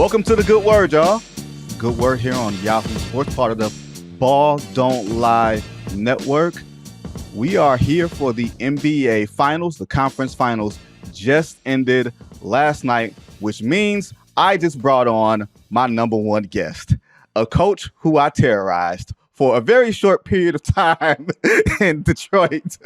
Welcome to the Good Word, y'all. Good Word here on Yahoo Sports, part of the Ball Don't Lie Network. We are here for the NBA Finals. The conference finals just ended last night, which means I just brought on my number one guest, a coach who I terrorized for a very short period of time in Detroit.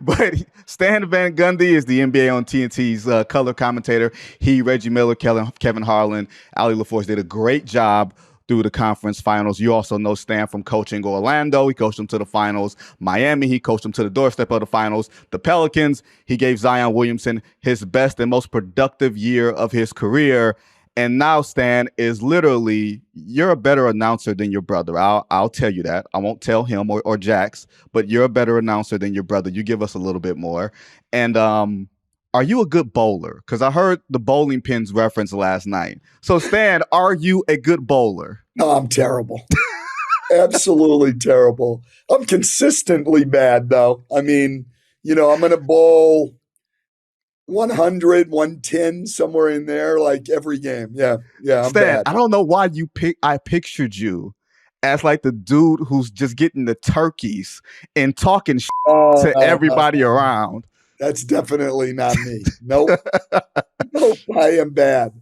But Stan Van Gundy is the NBA on TNT's color commentator. He, Reggie Miller, Kevin Harlan, Ali LaForce did a great job through the conference finals. You also know Stan from coaching Orlando. He coached them to the finals. Miami, he coached them to the doorstep of the finals. The Pelicans, he gave Zion Williamson his best and most productive year of his career. And now Stan is literally, you're a better announcer than your brother. I'll tell you that. I won't tell him or Jax, but you're a better announcer than your brother. You give us a little bit more. And are you a good bowler? Because I heard the bowling pins reference last night. So Stan, are you a good bowler? No, I'm terrible. Absolutely terrible. I'm consistently bad, though. I mean, I'm going to bowl 100, 110, somewhere in there, like every game. Yeah, I'm Stan, bad. I don't know why I pictured you as like the dude who's just getting the turkeys and talking to everybody around. That's definitely not me. Nope. Nope, I am bad.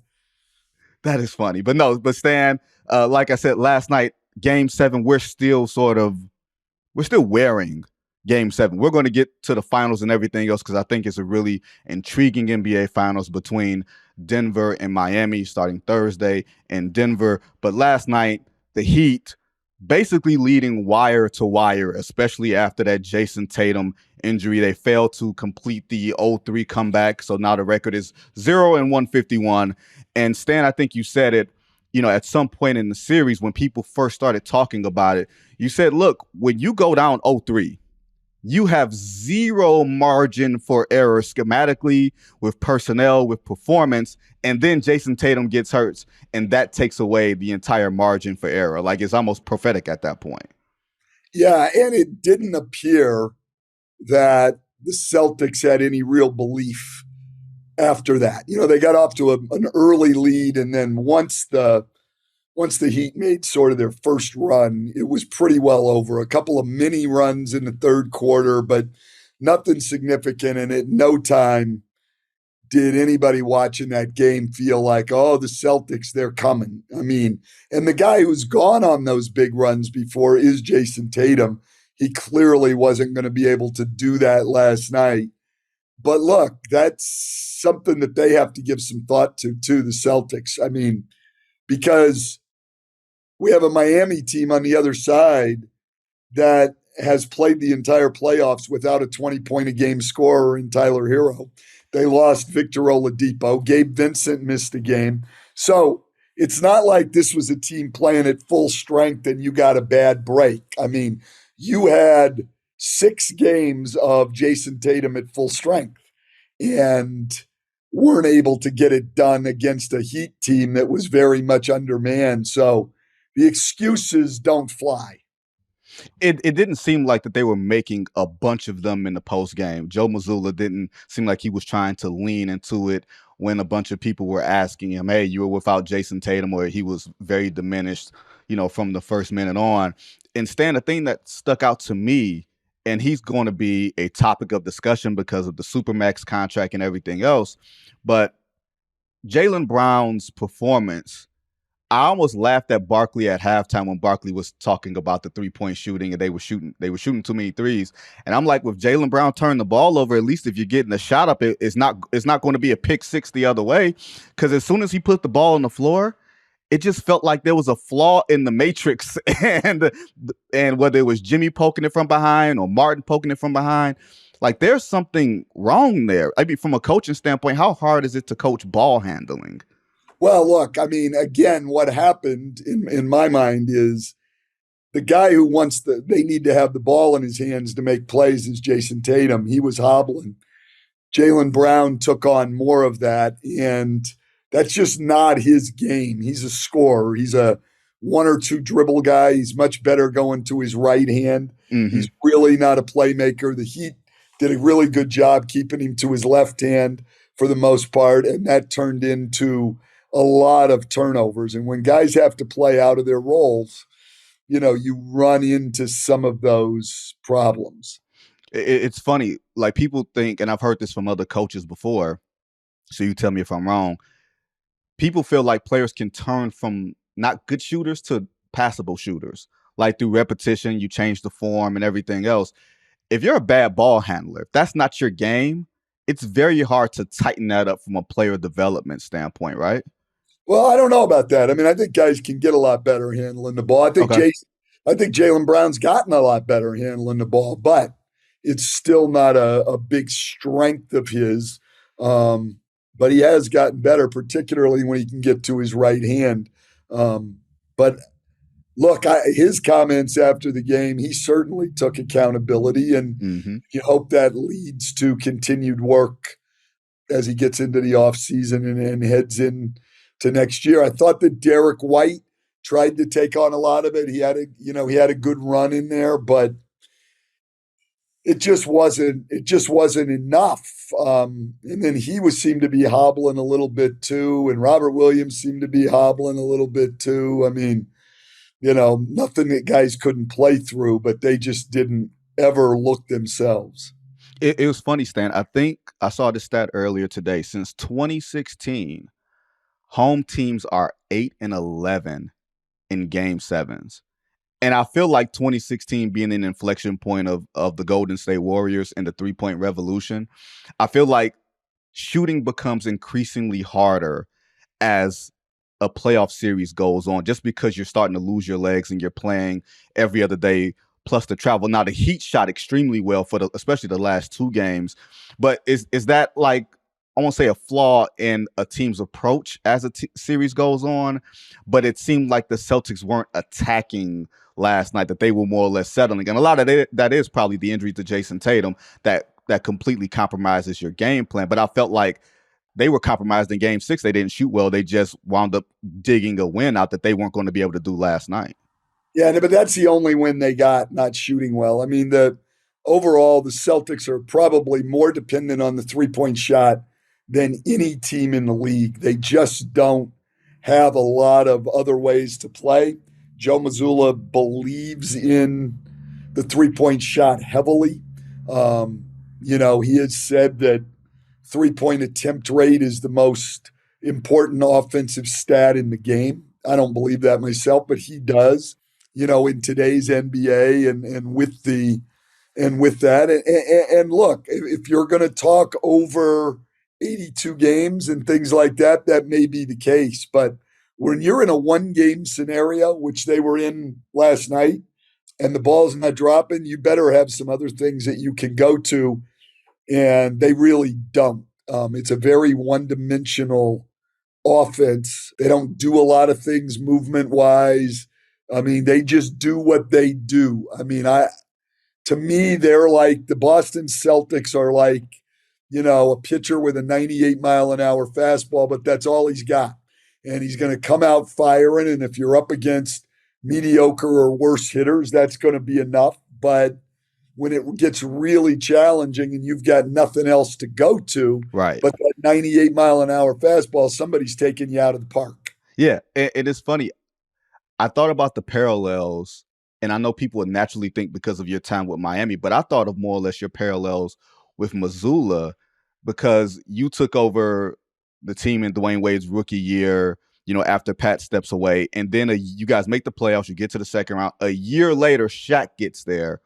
That is funny. But Stan, like I said last night, Game 7, we're still wearing Game 7. We're going to get to the finals and everything else because I think it's a really intriguing NBA Finals between Denver and Miami starting Thursday in Denver. But last night, the Heat basically leading wire to wire, especially after that Jason Tatum injury. They failed to complete the 0-3 comeback. So now the record is 0-151. And Stan, I think you said it, at some point in the series when people first started talking about it, you said, look, when you go down 0-3, you have zero margin for error schematically, with personnel, with performance, and then Jason Tatum gets hurt, and that takes away the entire margin for error. Like, it's almost prophetic at that point. Yeah, and it didn't appear that the Celtics had any real belief after that. They got off to an early lead, and then once the Heat made sort of their first run, it was pretty well over. A couple of mini runs in the third quarter, but nothing significant. And at no time did anybody watching that game feel like, oh, the Celtics, they're coming. I mean, and the guy who's gone on those big runs before is Jason Tatum. He clearly wasn't going to be able to do that last night. But look, that's something that they have to give some thought to, the Celtics. I mean, because we have a Miami team on the other side that has played the entire playoffs without a 20-point-a-game scorer in Tyler Herro. They lost Victor Oladipo. Gabe Vincent missed a game. So it's not like this was a team playing at full strength and you got a bad break. I mean, you had 6 games of Jason Tatum at full strength and weren't able to get it done against a Heat team that was very much undermanned. So the excuses don't fly. It didn't seem like that they were making a bunch of them in the post game. Joe Mazzulla didn't seem like he was trying to lean into it when a bunch of people were asking him, hey, you were without Jason Tatum, or he was very diminished, from the first minute on. And Stan, the thing that stuck out to me, and he's going to be a topic of discussion because of the Supermax contract and everything else, but Jaylen Brown's performance, I almost laughed at Barkley at halftime when Barkley was talking about the 3-point shooting and they were shooting too many threes. And I'm like, with Jaylen Brown turning the ball over, at least if you're getting a shot up, it's not going to be a pick six the other way. Because as soon as he put the ball on the floor, it just felt like there was a flaw in the matrix. and whether it was Jimmy poking it from behind or Martin poking it from behind, like there's something wrong there. I mean, from a coaching standpoint, how hard is it to coach ball handling? Well, look, I mean, again, what happened in my mind is the guy who they need to have the ball in his hands to make plays is Jason Tatum. He was hobbling. Jaylen Brown took on more of that, and that's just not his game. He's a scorer. He's a 1 or 2 dribble guy. He's much better going to his right hand. Mm-hmm. He's really not a playmaker. The Heat did a really good job keeping him to his left hand for the most part, and that turned into a lot of turnovers. And when guys have to play out of their roles, you run into some of those problems. It's funny, like people think, and I've heard this from other coaches before, so you tell me if I'm wrong. People feel like players can turn from not good shooters to passable shooters. Like through repetition, you change the form and everything else. If you're a bad ball handler, if that's not your game, it's very hard to tighten that up from a player development standpoint, right? Well, I don't know about that. I mean, I think guys can get a lot better handling the ball. Okay. I think Jaylen Brown's gotten a lot better handling the ball, but it's still not a big strength of his. But he has gotten better, particularly when he can get to his right hand. But look, his comments after the game, he certainly took accountability, and Mm-hmm. you hope that leads to continued work as he gets into the offseason and heads in to next year. I thought that Derek White tried to take on a lot of it. He had a good run in there, but it just wasn't enough. And then he seemed to be hobbling a little bit too, and Robert Williams seemed to be hobbling a little bit too. I mean, nothing that guys couldn't play through, but they just didn't ever look themselves. It was funny, Stan. I think I saw this stat earlier today. Since 2016, home teams are 8-11 in game sevens. And I feel like 2016 being an inflection point of the Golden State Warriors and the 3-point revolution, I feel like shooting becomes increasingly harder as a playoff series goes on, just because you're starting to lose your legs and you're playing every other day, plus the travel. Now the Heat shot extremely well for especially the last two games, but is that like, I won't say a flaw in a team's approach as a series goes on, but it seemed like the Celtics weren't attacking last night, that they were more or less settling. And a lot of that is probably the injury to Jason Tatum that completely compromises your game plan. But I felt like they were compromised in game six. They didn't shoot well. They just wound up digging a win out that they weren't going to be able to do last night. Yeah, but that's the only win they got, not shooting well. I mean, overall, the Celtics are probably more dependent on the 3-point shot than any team in the league. They just don't have a lot of other ways to play. Joe Mazzulla believes in the 3-point shot heavily. He has said that 3-point attempt rate is the most important offensive stat in the game. I don't believe that myself, but he does. In today's NBA and with that. And look, if you're going to talk over 82 games and things like that, that may be the case. But when you're in a one-game scenario, which they were in last night, and the ball's not dropping, you better have some other things that you can go to, and they really don't. It's a very one-dimensional offense. They don't do a lot of things movement-wise. I mean, they just do what they do. I mean, to me, they're like the Boston Celtics are like, a pitcher with a 98 mile an hour fastball, but that's all he's got. And he's going to come out firing. And if you're up against mediocre or worse hitters, that's going to be enough. But when it gets really challenging and you've got nothing else to go to, Right. but that 98 mile an hour fastball, somebody's taking you out of the park. Yeah. And it's funny. I thought about the parallels, and I know people would naturally think because of your time with Miami, but I thought of more or less your parallels with Mazzulla, because you took over the team in Dwayne Wade's rookie year, after Pat steps away, and then you guys make the playoffs, you get to the second round. A year later, Shaq gets there,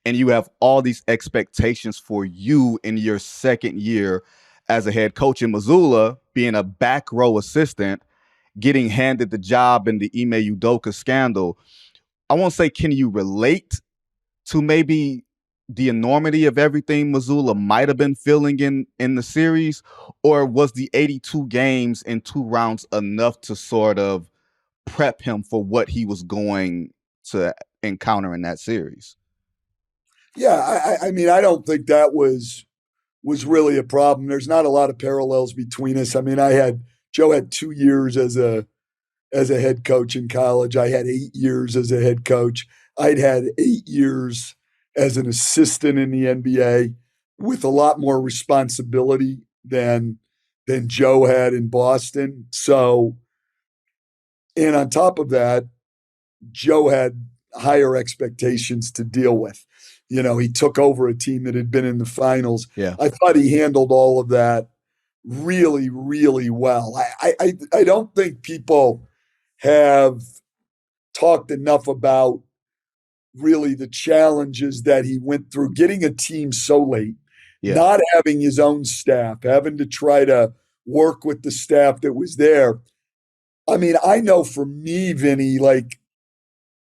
and you have all these expectations for you in your second year as a head coach. And Mazzulla, being a back row assistant, getting handed the job in the Ime Udoka scandal. I won't say, can you relate to maybe the enormity of everything Mazzulla might have been feeling in the series, or was the 82 games in 2 rounds enough to sort of prep him for what he was going to encounter in that series? Yeah, I mean, I don't think that was really a problem. There's not a lot of parallels between us. I mean, Joe had 2 years as a head coach in college. I had 8 years as a head coach. I'd had 8 years as an assistant in the NBA with a lot more responsibility than Joe had in Boston. So And on top of that, Joe had higher expectations to deal with. He took over a team that had been in the finals. Yeah. I thought he handled all of that really, really well. I don't think people have talked enough about really the challenges that he went through getting a team so late, Yeah. not having his own staff, having to try to work with the staff that was there. I mean, I know for me, Vinny, like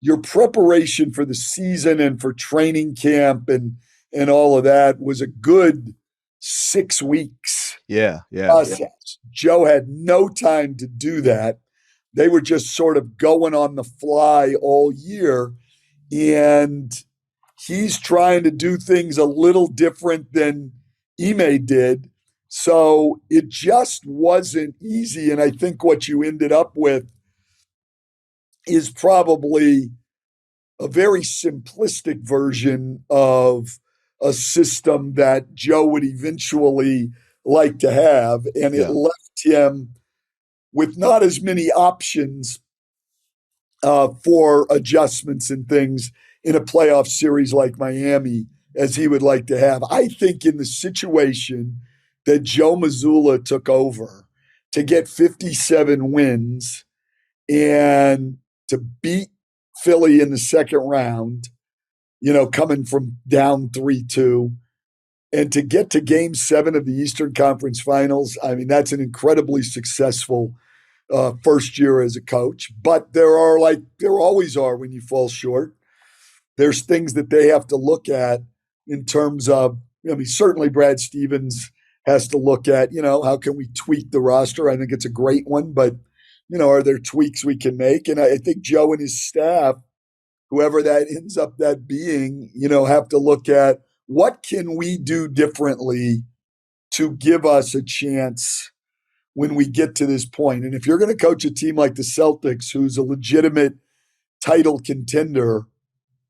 your preparation for the season and for training camp and all of that was a good 6 weeks Yeah. Yeah. process. Joe had no time to do that. They were just sort of going on the fly all year. And he's trying to do things a little different than Ime did. So it just wasn't easy. And I think what you ended up with is probably a very simplistic version of a system that Joe would eventually like to have. And it Yeah. left him with not as many options for adjustments and things in a playoff series like Miami as he would like to have. I think in the situation that Joe Mazzulla took over to get 57 wins and to beat Philly in the second round, coming from down 3-2, and to get to game 7 of the Eastern Conference Finals, I mean, that's an incredibly successful first year as a coach. But there always are when you fall short. There's things that they have to look at in terms of, certainly Brad Stevens has to look at, how can we tweak the roster? I think it's a great one, but, are there tweaks we can make? And I think Joe and his staff, whoever that ends up that being, have to look at what can we do differently to give us a chance when we get to this point. And if you're going to coach a team like the Celtics, who's a legitimate title contender,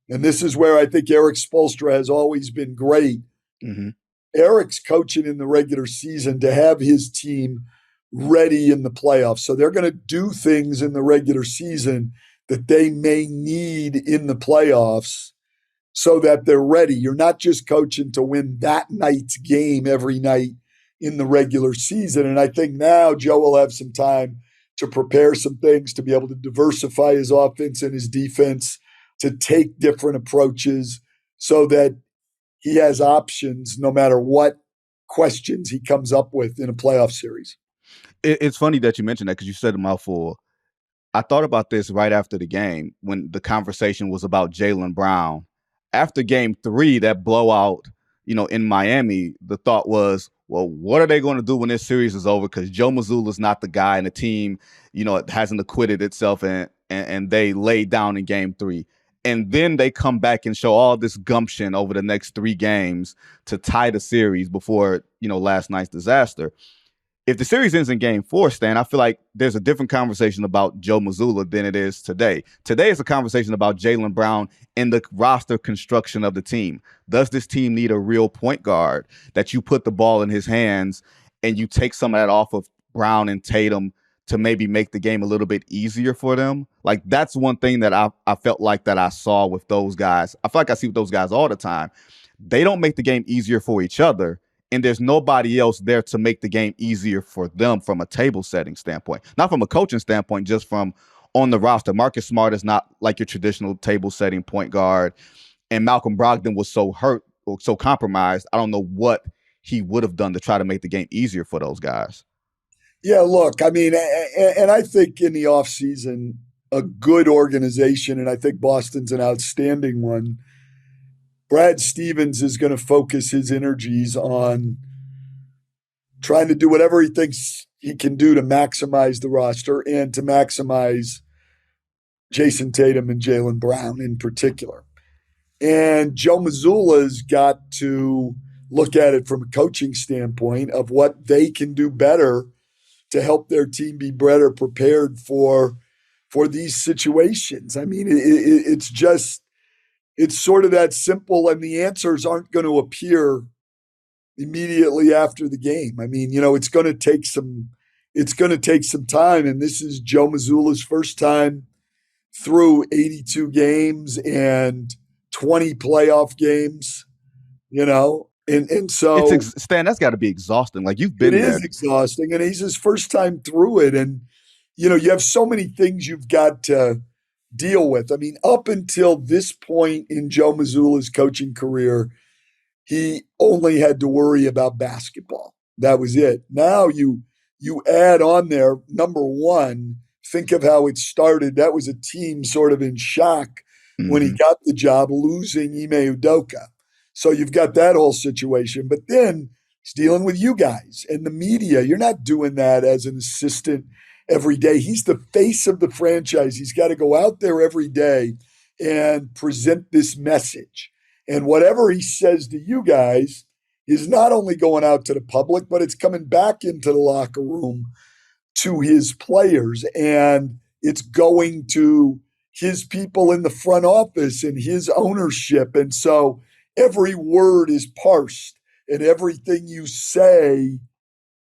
and this is where I think Erik Spoelstra has always been great. Mm-hmm. Erik's coaching in the regular season to have his team ready in the playoffs. So they're going to do things in the regular season that they may need in the playoffs so that they're ready. You're not just coaching to win that night's game every night in the regular season. And I think now Joe will have some time to prepare some things, to be able to diversify his offense and his defense, to take different approaches so that he has options no matter what questions he comes up with in a playoff series. It's funny that you mentioned that because you said a mouthful. I thought about this right after the game when the conversation was about Jaylen Brown. After game 3, that blowout, in Miami, the thought was, well, what are they going to do when this series is over? Because Joe Mazzulla is not the guy, and the team, it hasn't acquitted itself, and they laid down in game 3. And then they come back and show all this gumption over the next 3 games to tie the series before, last night's disaster. If the series ends in game 4, Stan, I feel like there's a different conversation about Joe Mazzulla than it is today. Today is a conversation about Jaylen Brown and the roster construction of the team. Does this team need a real point guard that you put the ball in his hands and you take some of that off of Brown and Tatum to maybe make the game a little bit easier for them? Like, that's one thing that I felt like that I saw with those guys. I feel like I see with those guys all the time. They don't make the game easier for each other. And there's nobody else there to make the game easier for them from a table setting standpoint. Not from a coaching standpoint, just from on the roster. Marcus Smart is not like your traditional table setting point guard. And Malcolm Brogdon was so hurt or so compromised. I don't know what he would have done to try to make the game easier for those guys. Yeah, look, I mean, and I think in the offseason, a good organization, and I think Boston's an outstanding one, Brad Stevens is going to focus his energies on trying to do whatever he thinks he can do to maximize the roster and to maximize Jason Tatum and Jaylen Brown in particular. And Joe Mazzulla's got to look at it from a coaching standpoint of what they can do better to help their team be better prepared for these situations. I mean, it's sort of that simple, and the answers aren't going to appear immediately after the game. I mean, it's going to take some it's going to take some time. And this is Joe Mazzulla's first time through 82 games and 20 playoff games, and so Stan, that's got to be exhausting. Like, you've it been is there. exhausting. And he's his first time through it. And, you have so many things you've got to deal with. I mean, up until this point in Joe Mazzulla's coaching career, he only had to worry about basketball. That was it. Now you add on there, number one, think of how it started. That was a team sort of in shock when he got the job, losing Ime Udoka. So you've got that whole situation. But then he's dealing with you guys and the media. You're not doing that as an assistant every day. He's the face of the franchise. He's got to go out there every day and present this message. And whatever he says to you guys is not only going out to the public, but it's coming back into the locker room to his players. And it's going to his people in the front office and his ownership. And so every word is parsed, and everything you say,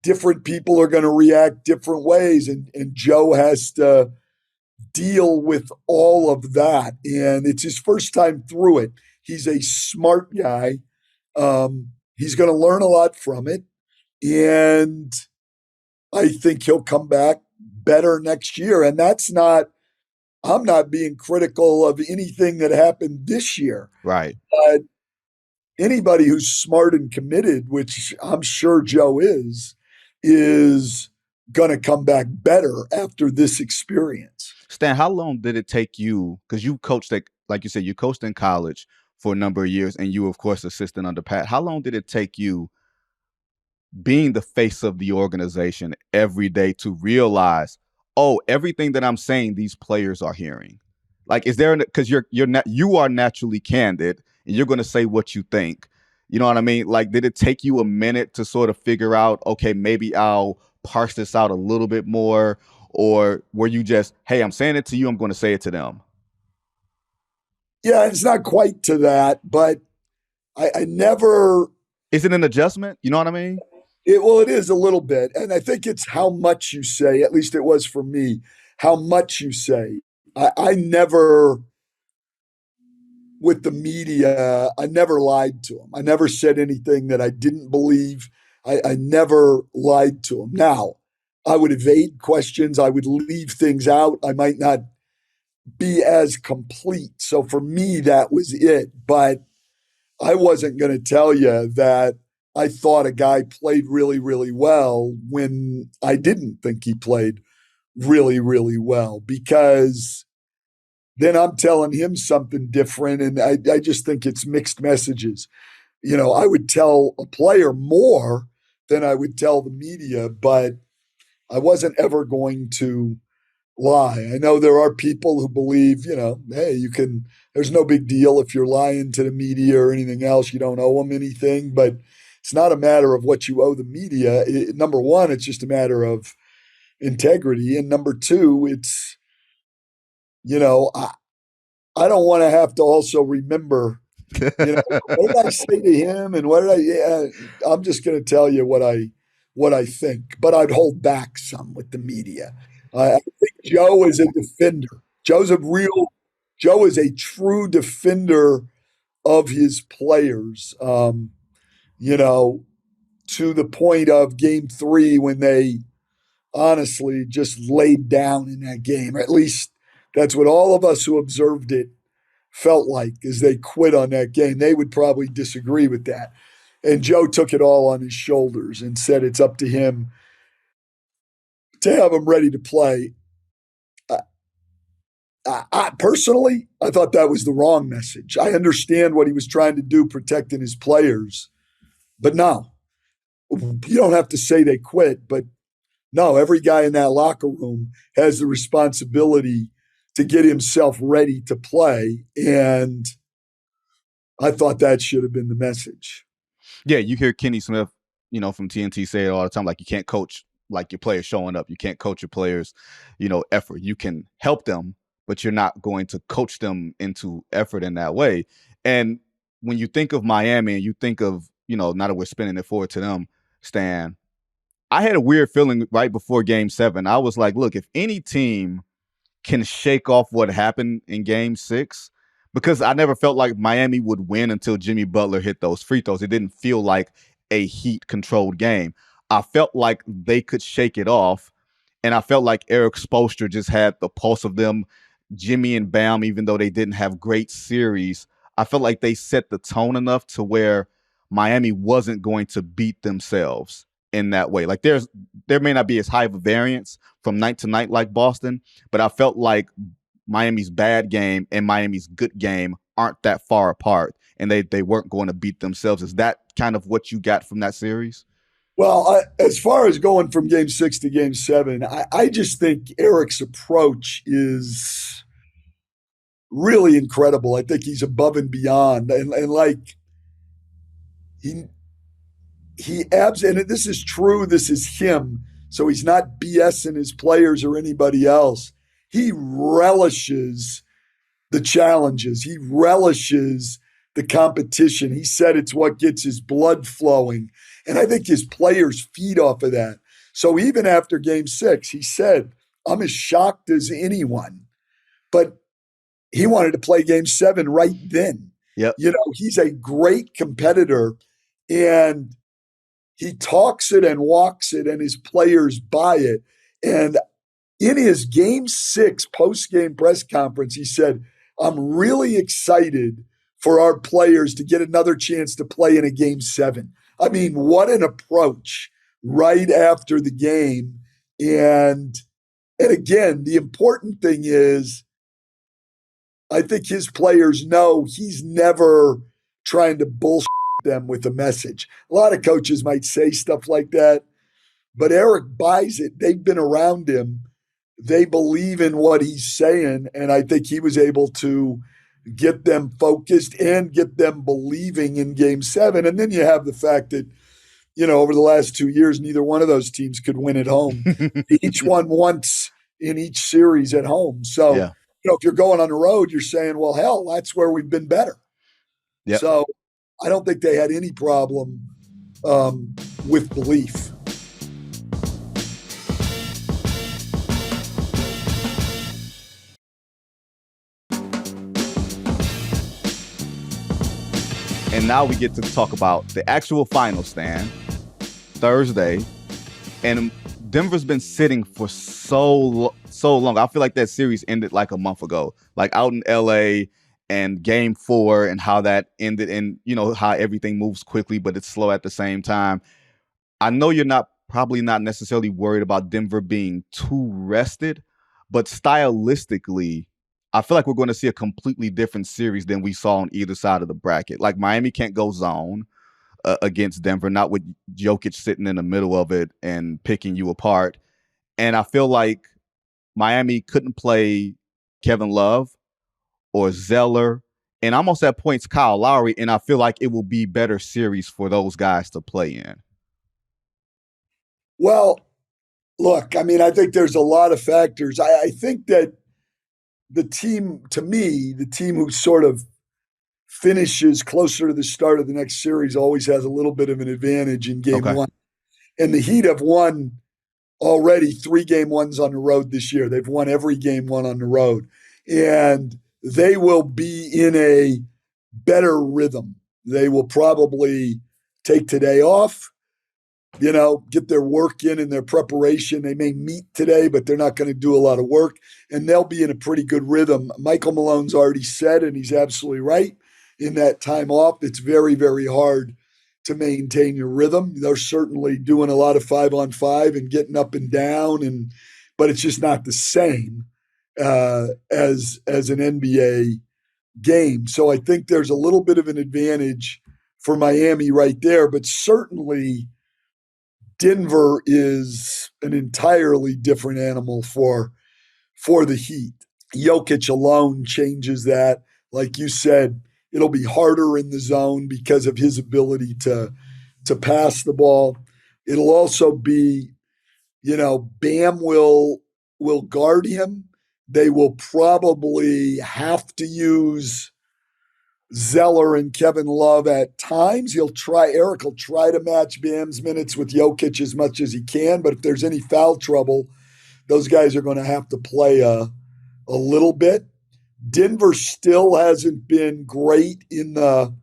different people are going to react different ways. And Joe has to deal with all of that. And it's his first time through it. He's a smart guy. He's going to learn a lot from it. And I think he'll come back better next year. And I'm not being critical of anything that happened this year. Right. But anybody who's smart and committed, which I'm sure Joe is going to come back better after this experience. Stan, how long did it take you? Because you coached, like you said, you coached in college for a number of years, and you, of course, assistant under Pat. How long did it take you, being the face of the organization every day, to realize, oh, everything that I'm saying, these players are hearing? Like, is there, because you are naturally candid, and you're going to say what you think. You know what I mean? Like, did it take you a minute to sort of figure out, okay, maybe I'll parse this out a little bit more? Or were you just, hey, I'm saying it to you, I'm going to say it to them? Yeah, it's not quite to that, but I never. Is it an adjustment? You know what I mean? It is a little bit. And I think it's how much you say, at least it was for me, how much you say. I never, with the media, I never lied to them. I never said anything that I didn't believe. I never lied to them. Now, I would evade questions. I would leave things out. I might not be as complete. So for me, that was it. But I wasn't going to tell you that I thought a guy played really, really well when I didn't think he played really, really well, because then I'm telling him something different. And I just think it's mixed messages. I would tell a player more than I would tell the media, but I wasn't ever going to lie. I know there are people who believe, hey, there's no big deal if you're lying to the media or anything else. You don't owe them anything, but it's not a matter of what you owe the media. Number one, it's just a matter of integrity. And number two, it's, I don't want to have to also remember, what did I say to him and what did I'm just going to tell you what I think, but I'd hold back some with the media. I think Joe is a defender. Joe is a true defender of his players. To the point of game 3 when they honestly just laid down in that game. At least that's what all of us who observed it felt like, as they quit on that game. They would probably disagree with that. And Joe took it all on his shoulders and said it's up to him to have them ready to play. Personally, I thought that was the wrong message. I understand what he was trying to do, protecting his players. But no, you don't have to say they quit. But no, every guy in that locker room has the responsibility to get himself ready to play. And I thought that should have been the message. Yeah, you hear Kenny Smith, from TNT say it all the time, like, you can't coach like your players showing up. You can't coach your players, effort. You can help them, but you're not going to coach them into effort in that way. And when you think of Miami and you think of, now that we're spinning it forward to them, Stan, I had a weird feeling right before Game 7. I was like, look, if any team can shake off what happened in Game 6, because I never felt like Miami would win until Jimmy Butler hit those free throws. It didn't feel like a Heat-controlled game. I felt like they could shake it off, and I felt like Erik Spoelstra just had the pulse of them. Jimmy and Bam, even though they didn't have great series, I felt like they set the tone enough to where Miami wasn't going to beat themselves in that way. Like there may not be as high of a variance from night to night like Boston, but I felt like Miami's bad game and Miami's good game aren't that far apart, and they weren't going to beat themselves. Is that kind of what you got from that series? Well, as far as going from Game 6 to Game 7, I just think Erik's approach is really incredible. I think he's above and beyond, and like he and this is true. This is him. So he's not BSing his players or anybody else. He relishes the challenges. He relishes the competition. He said it's what gets his blood flowing. And I think his players feed off of that. So even after Game 6, he said, I'm as shocked as anyone. But he wanted to play Game 7 right then. Yep. You know, he's a great competitor, and he talks it and walks it, and his players buy it. And in his Game 6 post-game press conference, he said, I'm really excited for our players to get another chance to play in a Game 7. I mean, what an approach right after the game. And again, the important thing is, I think his players know he's never trying to bullshit them with a message. A lot of coaches might say stuff like that, but Erik buys it. They've been around him. They believe in what he's saying, and I think he was able to get them focused and get them believing in Game 7. And then you have the fact that, you know, over the last 2 years, neither one of those teams could win at home. Each won once in each series at home. So, yeah. you know, if you're going on the road, you're saying, well, hell, that's where we've been better. Yep. So I don't think they had any problem with belief. And now we get to talk about the actual final, Stan. Thursday. And Denver's been sitting for so long. I feel like that series ended like a month ago, like out in LA, and Game 4 and how that ended, and you know how everything moves quickly, but it's slow at the same time. I know you're probably not necessarily worried about Denver being too rested, but stylistically, I feel like we're going to see a completely different series than we saw on either side of the bracket. Like Miami can't go zone against Denver, not with Jokic sitting in the middle of it and picking you apart. And I feel like Miami couldn't play Kevin Love or Zeller, and almost at points Kyle Lowry, and I feel like it will be better series for those guys to play in. Well, look, I mean, I think there's a lot of factors. I think that the team, to me, the team who sort of finishes closer to the start of the next series always has a little bit of an advantage in Game 1. And the Heat have won already 3 Game 1s on the road this year. They've won every Game 1 on the road. And they will be in a better rhythm. They will probably take today off, you know, get their work in and their preparation. They may meet today, but they're not going to do a lot of work, and they'll be in a pretty good rhythm. Michael Malone's already said, and he's absolutely right, in that time off, it's very, very hard to maintain your rhythm. They're certainly doing a lot of 5-on-5 and getting up and down, but it's just not the same as an NBA game. So I think there's a little bit of an advantage for Miami right there, but certainly Denver is an entirely different animal for the Heat. Jokic alone changes that. Like you said, it'll be harder in the zone because of his ability to pass the ball. It'll also be, you know, Bam will guard him. They will probably have to use Zeller and Kevin Love at times. Erik will try to match Bam's minutes with Jokic as much as he can, but if there's any foul trouble, those guys are going to have to play a little bit. Denver still hasn't been great in the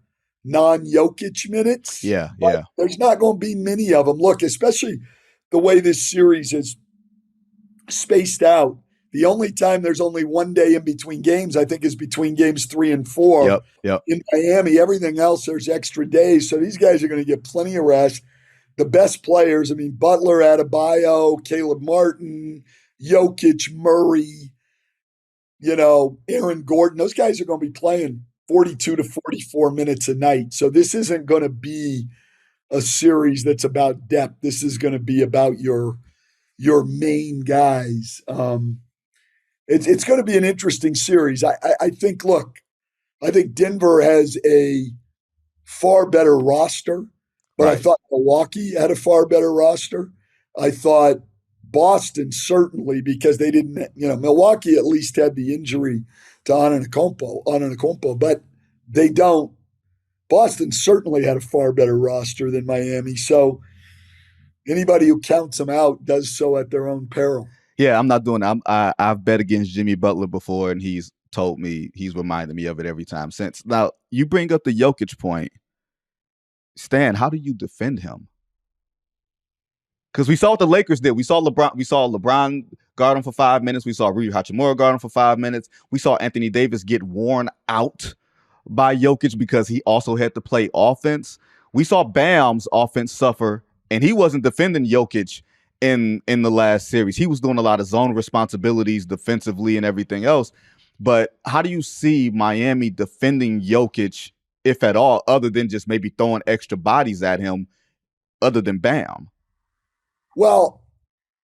non-Jokic minutes. Yeah. There's not going to be many of them. Look, especially the way this series is spaced out. The only time there's only one day in between games, I think, is between games 3 and 4. Yep. In Miami, everything else, there's extra days. So these guys are going to get plenty of rest. The best players, Butler, Adebayo, Caleb Martin, Jokic, Murray, Aaron Gordon, those guys are going to be playing 42 to 44 minutes a night. So this isn't going to be a series that's about depth. This is going to be about your main guys. It's going to be an interesting series. I think Denver has a far better roster, but right. I thought Milwaukee had a far better roster. I thought Boston certainly, because they didn't, Milwaukee at least had the injury to Antetokounmpo, but they don't. Boston certainly had a far better roster than Miami. So anybody who counts them out does so at their own peril. Yeah, I'm not doing that. I've bet against Jimmy Butler before, and he's reminded me of it every time since. Now, you bring up the Jokic point. Stan, how do you defend him? Because we saw what the Lakers did. We saw LeBron guard him for 5 minutes. We saw Rui Hachimura guard him for 5 minutes. We saw Anthony Davis get worn out by Jokic because he also had to play offense. We saw Bam's offense suffer, and he wasn't defending Jokic in the last series. He was doing a lot of zone responsibilities defensively and everything else. But how do you see Miami defending Jokic, if at all, other than just maybe throwing extra bodies at him, other than Bam? Well,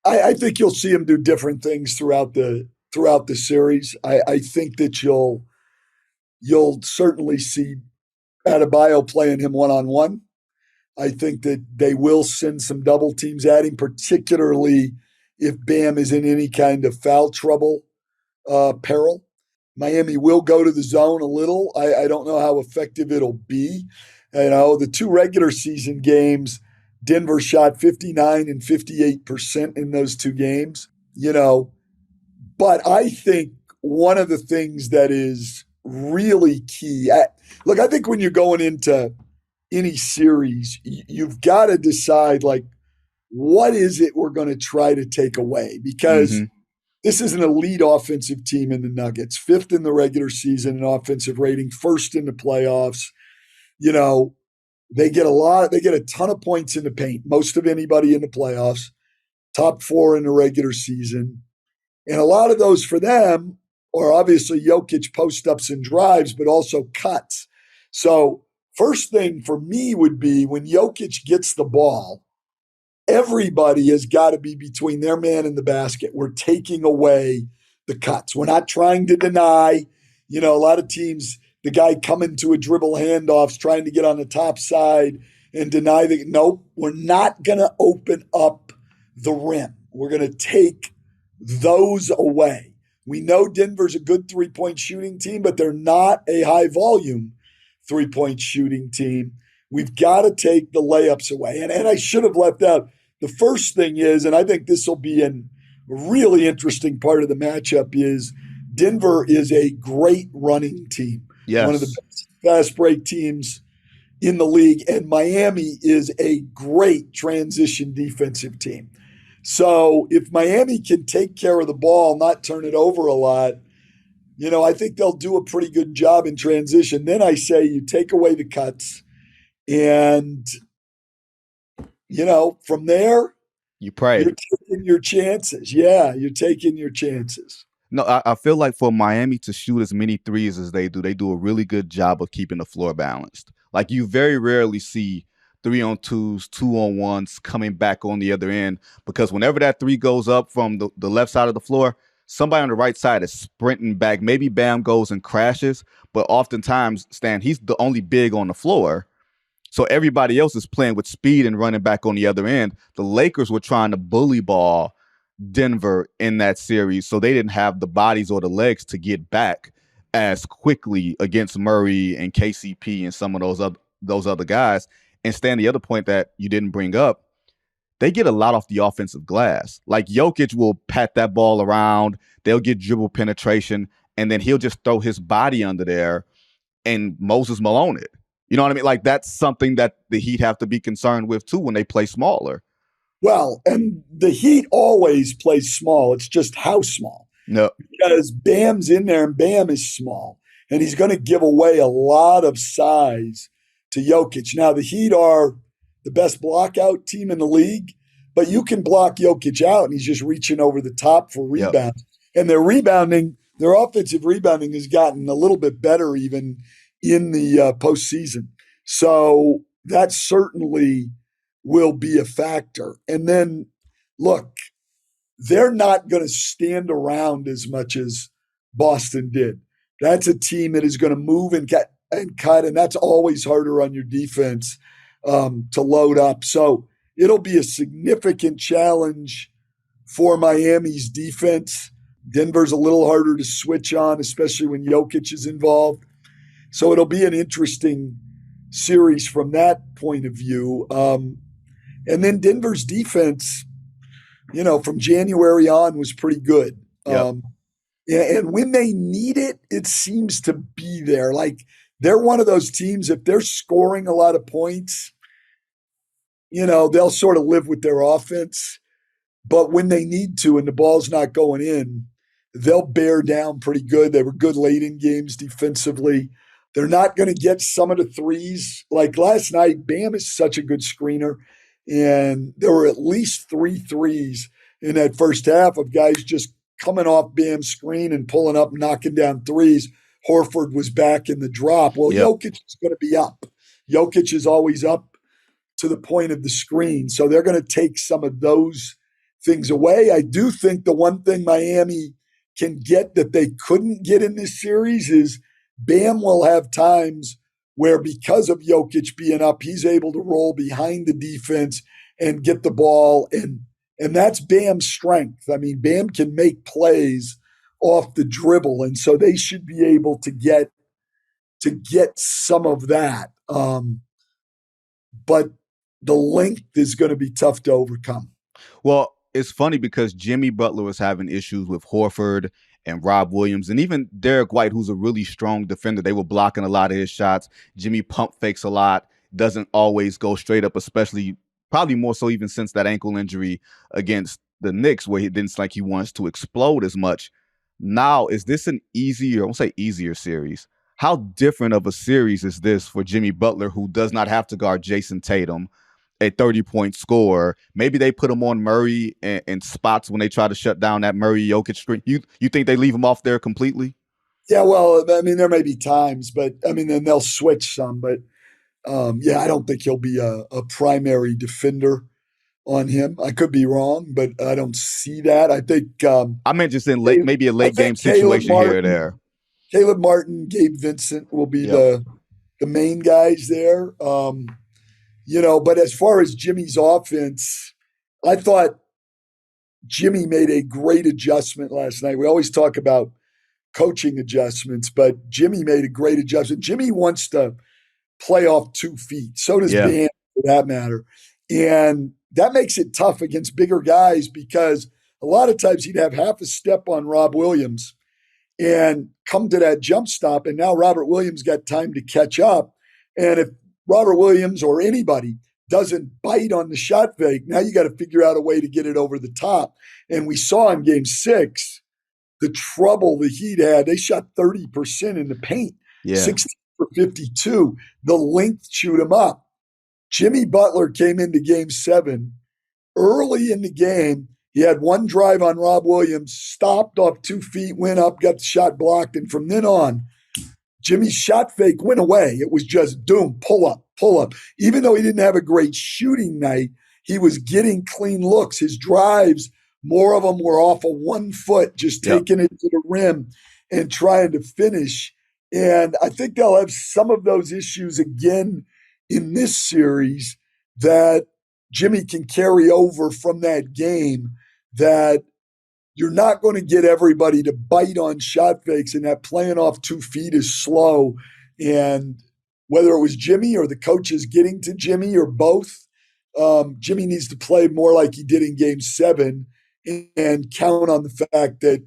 I think you'll see him do different things throughout the series. I think that you'll certainly see Adebayo playing him one-on-one. I think that they will send some double teams at him, particularly if Bam is in any kind of foul trouble peril. Miami will go to the zone a little. I don't know how effective it'll be. The 2 regular season games, Denver shot 59 and 58% in those 2 games. But I think one of the things that is really key, I think when you're going into any series, you've got to decide, what is it we're going to try to take away? Because this is an elite offensive team in the Nuggets, 5th in the regular season in offensive rating, 1st in the playoffs. They get a ton of points in the paint, most of anybody in the playoffs, top 4 in the regular season. And a lot of those for them are obviously Jokic post-ups and drives, but also cuts. So first thing for me would be when Jokic gets the ball, everybody has got to be between their man and the basket. We're taking away the cuts. We're not trying to deny. A lot of teams, the guy coming to a dribble handoffs, trying to get on the top side and deny the. Nope, we're not going to open up the rim. We're going to take those away. We know Denver's a good 3-point shooting team, but they're not a high volume 3-point shooting team. We've got to take the layups away. And I should have left out, the first thing is, and I think this will be a really interesting part of the matchup, is Denver is a great running team. Yes. One of the best fast break teams in the league. And Miami is a great transition defensive team. So if Miami can take care of the ball, not turn it over a lot, I think they'll do a pretty good job in transition. Then I say you take away the cuts and, from there, you pray. You're taking your chances. Yeah, you're taking your chances. No, I feel like for Miami to shoot as many threes as they do a really good job of keeping the floor balanced. Like, you very rarely see 3-on-2s, 2-on-1s coming back on the other end, because whenever that 3 goes up from the left side of the floor, somebody on the right side is sprinting back. Maybe Bam goes and crashes, but oftentimes, Stan, he's the only big on the floor. So everybody else is playing with speed and running back on the other end. The Lakers were trying to bully ball Denver in that series, so they didn't have the bodies or the legs to get back. as quickly against Murray and KCP and some of those other guys. And Stan, the other point that you didn't bring up, they get a lot off the offensive glass. Like Jokic will pat that ball around, they'll get dribble penetration, and then he'll just throw his body under there and Moses Malone it. You know what I mean? Like that's something that the Heat have to be concerned with too when they play smaller. Well, and the Heat always play small. It's just how small. No. Because Bam's in there and Bam is small. And he's going to give away a lot of size to Jokic. Now, the Heat are the best blockout team in the league, but you can block Jokic out and he's just reaching over the top for rebounds. Yep. And their offensive rebounding has gotten a little bit better even in the postseason. So that certainly will be a factor. And then, look, they're not going to stand around as much as Boston did. That's a team that is going to move and cut, and that's always harder on your defense to load up. So it'll be a significant challenge for Miami's defense. Denver's a little harder to switch on, especially when Jokic is involved. So it'll be an interesting series from that point of view. And then Denver's defense, from January on was pretty good. Yep. And when they need it, it seems to be there. Like they're one of those teams, if they're scoring a lot of points, they'll sort of live with their offense. But when they need to and the ball's not going in, they'll bear down pretty good. They were good late in games defensively. They're not going to get some of the threes. Like last night, Bam is such a good screener. And there were at least 3 threes in that first half of guys just coming off Bam's screen and pulling up, knocking down threes. Horford was back in the drop. Well, yep. Jokic is going to be up. Jokic is always up to the point of the screen. So they're going to take some of those things away. I do think the one thing Miami can get that they couldn't get in this series is Bam will have times where because of Jokic being up, he's able to roll behind the defense and get the ball. And that's Bam's strength. I mean, Bam can make plays off the dribble. And so they should be able to get some of that. But the length is going to be tough to overcome. Well, it's funny because Jimmy Butler was having issues with Horford and Rob Williams, and even Derek White, who's a really strong defender. They were blocking a lot of his shots. Jimmy pump fakes a lot, doesn't always go straight up, especially probably more so even since that ankle injury against the Knicks, where he didn't seem like he wants to explode as much. Now, is this an easier, I won't say easier series? How different of a series is this for Jimmy Butler, who does not have to guard Jason Tatum, a 30-point scorer? Maybe they put him on Murray in spots when they try to shut down that Murray-Jokic screen. You think they leave him off there completely? Yeah, well, I mean, there may be times, but I mean, then they'll switch some. But I don't think he'll be a primary defender on him. I could be wrong, but I don't see that. I think I meant just in maybe a late game situation here or there. Caleb Martin, Gabe Vincent will be the main guys there. But as far as Jimmy's offense, I thought Jimmy made a great adjustment last night. We always talk about coaching adjustments, but Jimmy made a great adjustment. Jimmy wants to play off 2 feet. So does Bam, for that matter. And that makes it tough against bigger guys because a lot of times he'd have half a step on Rob Williams and come to that jump stop. And now Robert Williams got time to catch up. And if Robert Williams or anybody doesn't bite on the shot fake, now you got to figure out a way to get it over the top. And we saw in game 6 the trouble the Heat had. They shot 30% in the paint, 16 for 52. The length chewed them up. Jimmy Butler came into game 7. Early in the game, he had one drive on Rob Williams, stopped off 2 feet, went up, got the shot blocked. And from then on, Jimmy's shot fake went away. It was just doom, pull up, pull up. Even though he didn't have a great shooting night, he was getting clean looks. His drives, more of them were off of 1 foot, just taking it to the rim and trying to finish. And I think they'll have some of those issues again in this series that Jimmy can carry over from that game, that you're not going to get everybody to bite on shot fakes, and that playing off 2 feet is slow. And whether it was Jimmy or the coaches getting to Jimmy or both, Jimmy needs to play more like he did in Game 7 and count on the fact that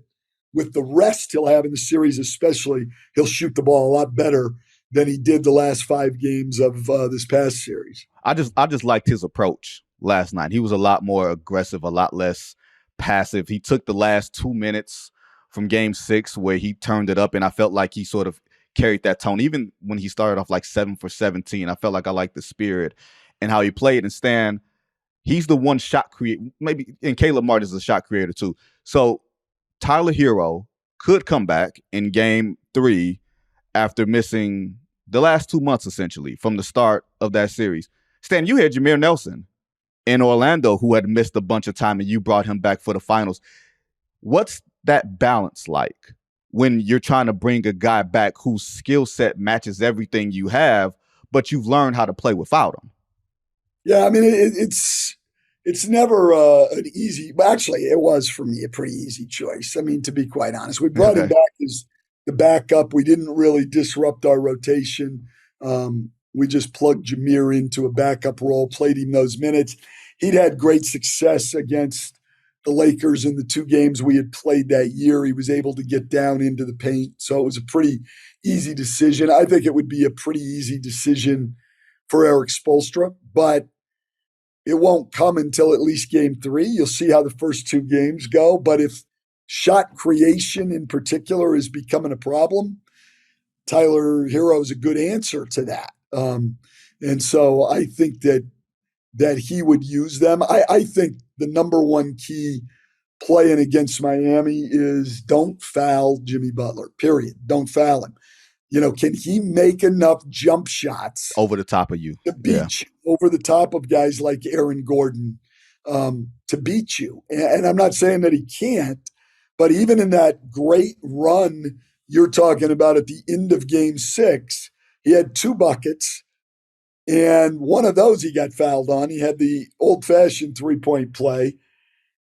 with the rest he'll have in the series especially, he'll shoot the ball a lot better than he did the last 5 games of this past series. I just liked his approach last night. He was a lot more aggressive, a lot less passive. He took the last 2 minutes from Game 6 where he turned it up, and I felt like he sort of carried that tone. Even when he started off like 7 for 17, I felt like I liked the spirit and how he played. And Stan, he's the one shot creator, maybe, and Caleb Martin is a shot creator too. So Tyler Herro could come back in Game 3 after missing the last 2 months, essentially, from the start of that series. Stan, you had Jameer Nelson in Orlando who had missed a bunch of time, and you brought him back for the finals. What's that balance like when you're trying to bring a guy back whose skill set matches everything you have, but you've learned how to play without him? Yeah, I mean, it's never an easy. Well, actually, it was for me a pretty easy choice. I mean, to be quite honest, we brought him back as the backup. We didn't really disrupt our rotation. We just plugged Jameer into a backup role, played him those minutes. He'd had great success against the Lakers in the 2 games we had played that year. He was able to get down into the paint, so it was a pretty easy decision. I think it would be a pretty easy decision for Erik Spoelstra, but it won't come until at least Game 3. You'll see how the first 2 games go. But if shot creation in particular is becoming a problem, Tyler Herro is a good answer to that. And so I think that he would use them. I think the number one key playing against Miami is don't foul Jimmy Butler, period. Don't foul him. Can he make enough jump shots over the top of you to beat you, over the top of guys like Aaron Gordon, to beat you? And I'm not saying that he can't, but even in that great run you're talking about at the end of Game 6, he had 2 buckets, and one of those he got fouled on. He had the old-fashioned 3-point play,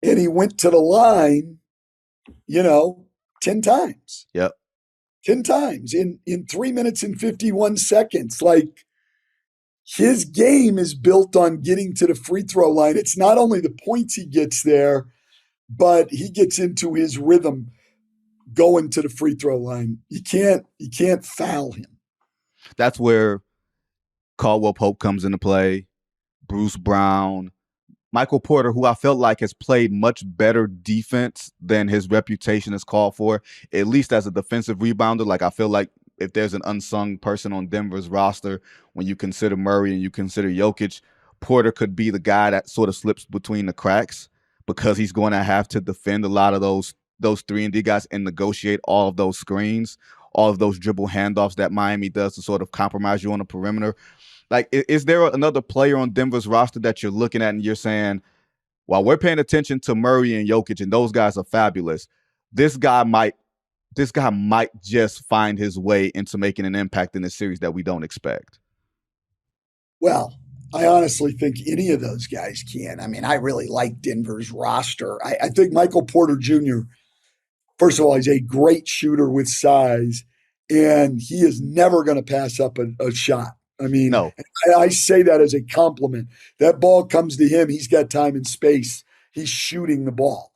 and he went to the line, 10 times. Yep. 10 times in 3 minutes and 51 seconds. Like, his game is built on getting to the free throw line. It's not only the points he gets there, but he gets into his rhythm going to the free throw line. You can't foul him. That's where Caldwell Pope comes into play, Bruce Brown, Michael Porter, who I felt like has played much better defense than his reputation has called for, at least as a defensive rebounder. Like, I feel like if there's an unsung person on Denver's roster, when you consider Murray and you consider Jokic, Porter could be the guy that sort of slips between the cracks because he's going to have to defend a lot of those 3-and-D guys and negotiate all of those screens, all of those dribble handoffs that Miami does to sort of compromise you on the perimeter. Like, is there another player on Denver's roster that you're looking at and you're saying, while we're paying attention to Murray and Jokic and those guys are fabulous, this guy might just find his way into making an impact in this series that we don't expect? Well, I honestly think any of those guys can. I mean, I really like Denver's roster. I think Michael Porter Jr., first of all, he's a great shooter with size, and he is never going to pass up a shot. I mean, no. I say that as a compliment. That ball comes to him. He's got time and space. He's shooting the ball.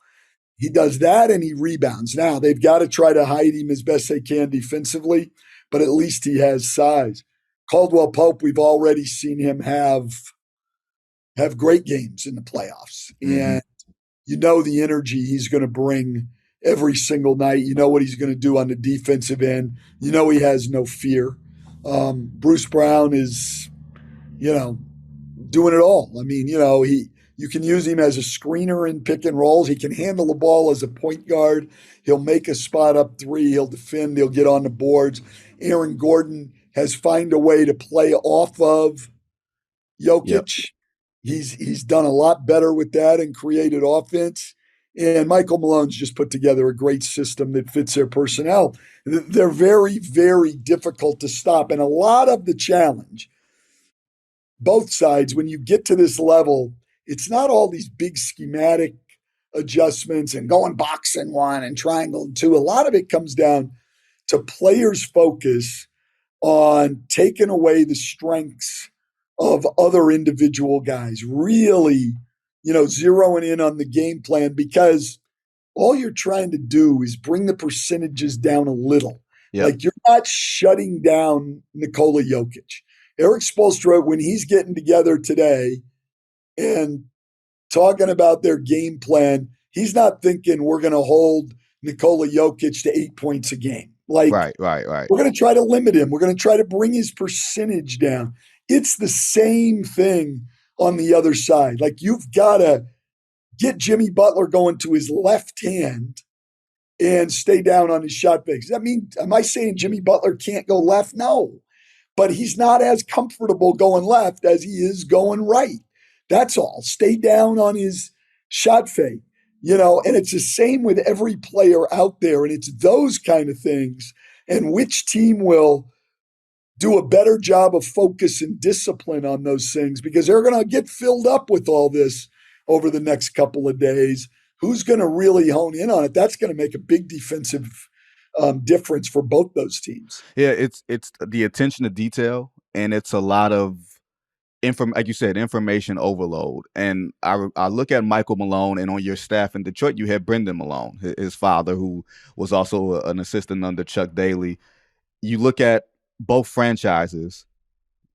He does that and he rebounds. Now, they've got to try to hide him as best they can defensively, but at least he has size. Caldwell Pope, we've already seen him have great games in the playoffs. Mm-hmm. And the energy he's going to bring every single night. You know what he's going to do on the defensive end. He has no fear. Bruce Brown is, doing it all. I mean, you can use him as a screener in pick and rolls. He can handle the ball as a point guard. He'll make a spot up 3. He'll defend. He'll get on the boards. Aaron Gordon has found a way to play off of Jokic. Yep. He's done a lot better with that and created offense. And Michael Malone's just put together a great system that fits their personnel. They're very, very difficult to stop. And a lot of the challenge, both sides, when you get to this level, it's not all these big schematic adjustments and going box and one and triangle and two. A lot of it comes down to players' focus on taking away the strengths of other individual guys, really, zeroing in on the game plan, because all you're trying to do is bring the percentages down a little. Yep. Like, you're not shutting down Nikola Jokic. Erik Spoelstra, when he's getting together today and talking about their game plan, he's not thinking we're going to hold Nikola Jokic to 8 points a game. Like, right. We're going to try to limit him. We're going to try to bring his percentage down. It's the same thing on the other side. Like, you've got to get Jimmy Butler going to his left hand and stay down on his shot fakes. I mean, am I saying Jimmy Butler can't go left? No. But he's not as comfortable going left as he is going right. That's all. Stay down on his shot fake, and it's the same with every player out there. And it's those kind of things, and which team will do a better job of focus and discipline on those things, because they're going to get filled up with all this over the next couple of days. Who's going to really hone in on it? That's going to make a big defensive difference for both those teams. Yeah, it's the attention to detail, and it's a lot of like you said, information overload. And I look at Michael Malone, and on your staff in Detroit, you had Brendan Malone, his father, who was also an assistant under Chuck Daly. You look at both franchises,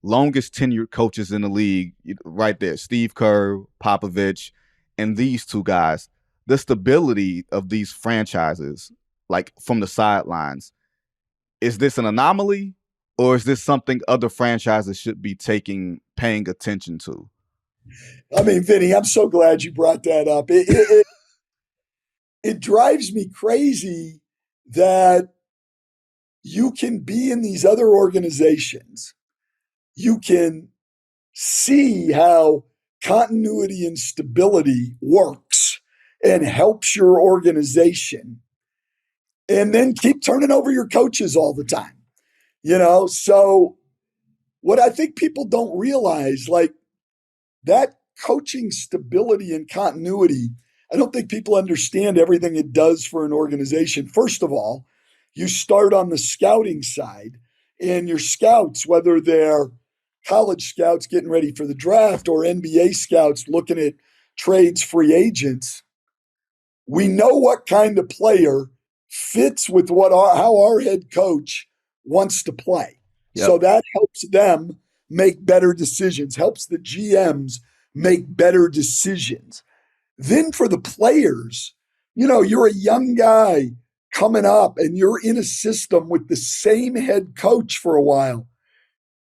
longest tenured coaches in the league, right there, Steve Kerr, Popovich, and these two guys. The stability of these franchises, like from the sidelines, is this an anomaly, or is this something other franchises should be paying attention to? I mean, Vinny, I'm so glad you brought that up. It drives me crazy that you can be in these other organizations. You can see how continuity and stability works and helps your organization, and then keep turning over your coaches all the time. So what I think people don't realize, like, that coaching stability and continuity, I don't think people understand everything it does for an organization. First of all, you start on the scouting side, and your scouts, whether they're college scouts getting ready for the draft or NBA scouts looking at trades, free agents, we know what kind of player fits with how our head coach wants to play. Yep. So that helps them make better decisions, helps the GMs make better decisions. Then for the players, you're a young guy coming up and you're in a system with the same head coach for a while.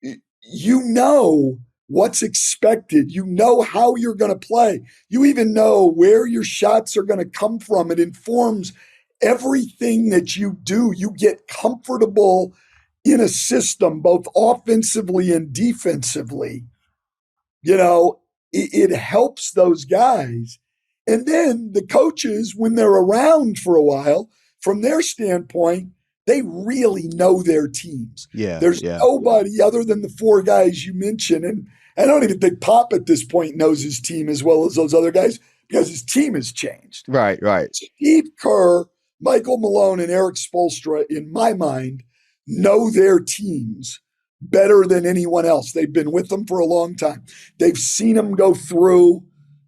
You know what's expected. You know how you're going to play. You even know where your shots are going to come from. It informs everything that you do. You get comfortable in a system, both offensively and defensively. It helps those guys. And then the coaches, when they're around for a while, from their standpoint, they really know their teams. Yeah, There's nobody other than the four guys you mentioned. And I don't even think Pop at this point knows his team as well as those other guys, because his team has changed. Right. Steve Kerr, Michael Malone, and Erik Spoelstra, in my mind, know their teams better than anyone else. They've been with them for a long time. They've seen them go through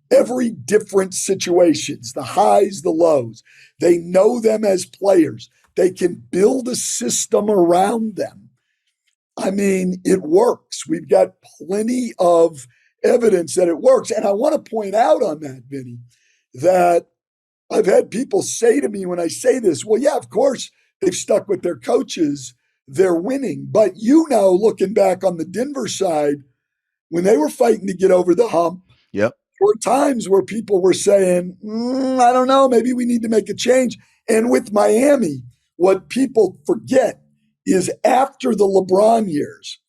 every different situations, the highs, the lows. They know them as players. They can build a system around them. I mean, it works. We've got plenty of evidence that it works. And I want to point out on that, Vinny, that I've had people say to me when I say this, well, yeah, of course, they've stuck with their coaches. They're winning. But looking back on the Denver side, when they were fighting to get over the hump, yep, there were times where people were saying, I don't know, maybe we need to make a change. And with Miami, what people forget is after the LeBron years,